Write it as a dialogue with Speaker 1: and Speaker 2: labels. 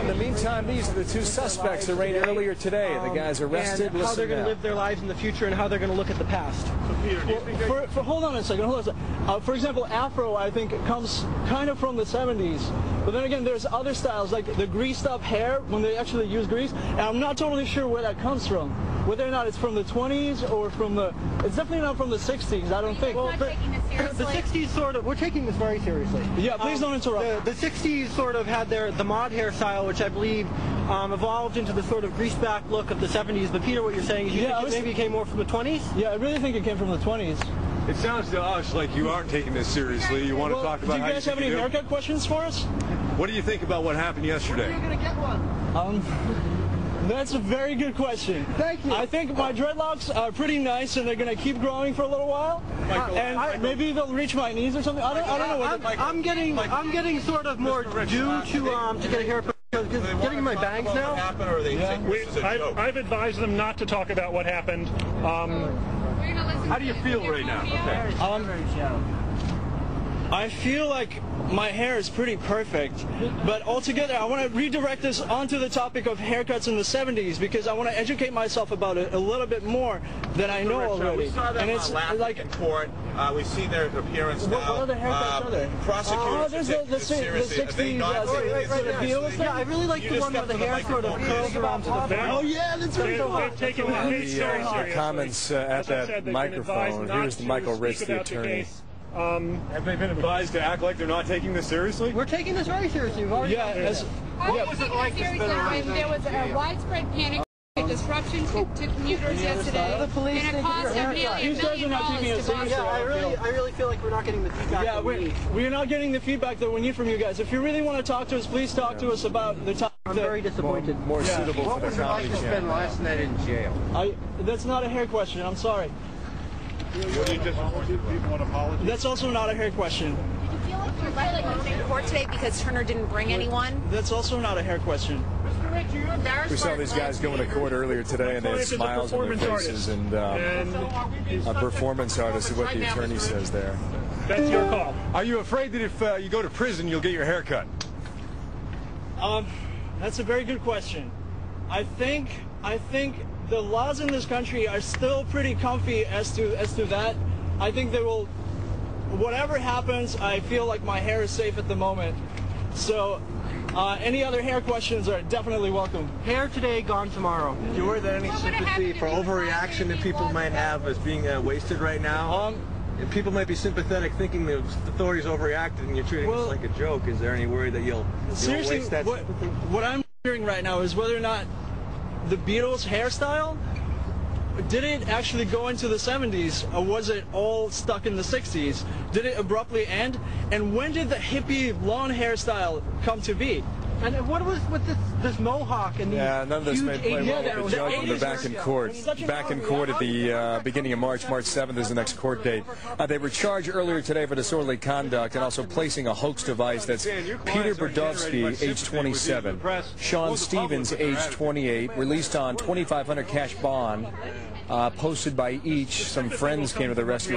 Speaker 1: the meantime, these are the two suspects arraigned earlier today. The guys arrested.
Speaker 2: And how they're going to live their lives in the future and how they're going to look at the past.
Speaker 3: Hold on a second. For example, Afro, I think, comes kind of from the 70s. But then again, there's other styles, like the greased up hair, when they actually use grease. And I'm not totally sure where that comes from. Whether or not it's from the 20s or from the... It's definitely not from the 60s, I don't think.
Speaker 4: Well,
Speaker 2: the 60s sort of... We're taking this very seriously.
Speaker 3: Yeah, please don't interrupt.
Speaker 2: The 60s sort of had the mod hairstyle, which I believe evolved into the sort of greased back look of the 70s. But Peter, what you're saying is you think it maybe came more from the 20s?
Speaker 3: Yeah, I really think it came from the 20s.
Speaker 5: It sounds to us like you aren't taking this seriously. You want to talk about
Speaker 3: do you guys have any haircut questions for us?
Speaker 5: What do you think about what happened yesterday?
Speaker 2: You're going to get one.
Speaker 3: That's a very good question.
Speaker 2: Thank you.
Speaker 3: I think my dreadlocks are pretty nice, and they're going to keep growing for a little while. And maybe they'll reach my knees or something. I don't know what.
Speaker 2: I'm getting sort of more due to get a haircut. Getting my bangs now.
Speaker 6: I've advised them not to talk about what happened.
Speaker 5: How do you feel right now?
Speaker 3: I feel like my hair is pretty perfect, but altogether I want to redirect this onto the topic of haircuts in the 70s because I want to educate myself about it a little bit more than I know already.
Speaker 7: We saw them like in court. We've seen their appearance now.
Speaker 3: What other haircuts are there?
Speaker 7: Prosecutors are taking this seriously. Are they not taking this seriously?
Speaker 2: Yeah, I really like the one where the hair sort of curls around to the back.
Speaker 3: Oh yeah, that's right.
Speaker 6: They've taken the case very seriously.
Speaker 1: Comments at that microphone. Here's the Michael Ritz, the attorney.
Speaker 5: Have they been advised to act like they're not taking this seriously?
Speaker 2: We're taking this very seriously. We've already
Speaker 4: What was it like when there was a widespread panic, disruption to commuters yesterday, and it cost them nearly $1 million to Boston?
Speaker 2: Yeah, I really feel like we're not getting the feedback that we need.
Speaker 3: We're not getting the feedback that we need from you guys. If you really want to talk to us, please talk to us about the topic.
Speaker 2: I'm very disappointed.
Speaker 1: More suitable
Speaker 7: What
Speaker 1: for
Speaker 7: was
Speaker 1: the
Speaker 7: it like
Speaker 1: comedy
Speaker 7: to spend
Speaker 1: channel.
Speaker 7: last night in jail?
Speaker 3: That's not a hair question. I'm sorry. That's also not a hair question.
Speaker 4: Did you feel like you were in court today because Turner didn't bring anyone?
Speaker 3: That's also not a hair question.
Speaker 1: We saw these guys go into court earlier today, and they had smiles on their faces, and a performance artist is what the attorney says there.
Speaker 6: That's your call.
Speaker 5: Are you afraid that if you go to prison, you'll get your hair cut?
Speaker 3: That's a very good question. I think the laws in this country are still pretty comfy as to that. I think they will, whatever happens, I feel like my hair is safe at the moment. So any other hair questions are definitely welcome.
Speaker 2: Hair today, gone tomorrow.
Speaker 7: Do you worry that any sympathy for overreaction that people might have is being wasted right now? People might be sympathetic thinking the authorities overreacted and you're treating this like a joke. Is there any worry that you'll waste that sympathy?
Speaker 3: What I'm hearing right now is whether or not the Beatles' hairstyle, did it actually go into the 70s, or was it all stuck in the 60s? Did it abruptly end? And when did the hippie lawn hairstyle come to be?
Speaker 2: And what was with this mohawk and these
Speaker 1: none of this may play well with the judge when they're back in court. Back in court at the beginning of March. March 7th is the next court date. They were charged earlier today for disorderly conduct and also placing a hoax device. That's Peter Berdovsky, age 27. Sean Stevens, age 28. Released on $2,500 cash bond, posted by each. Some friends came to the rescue.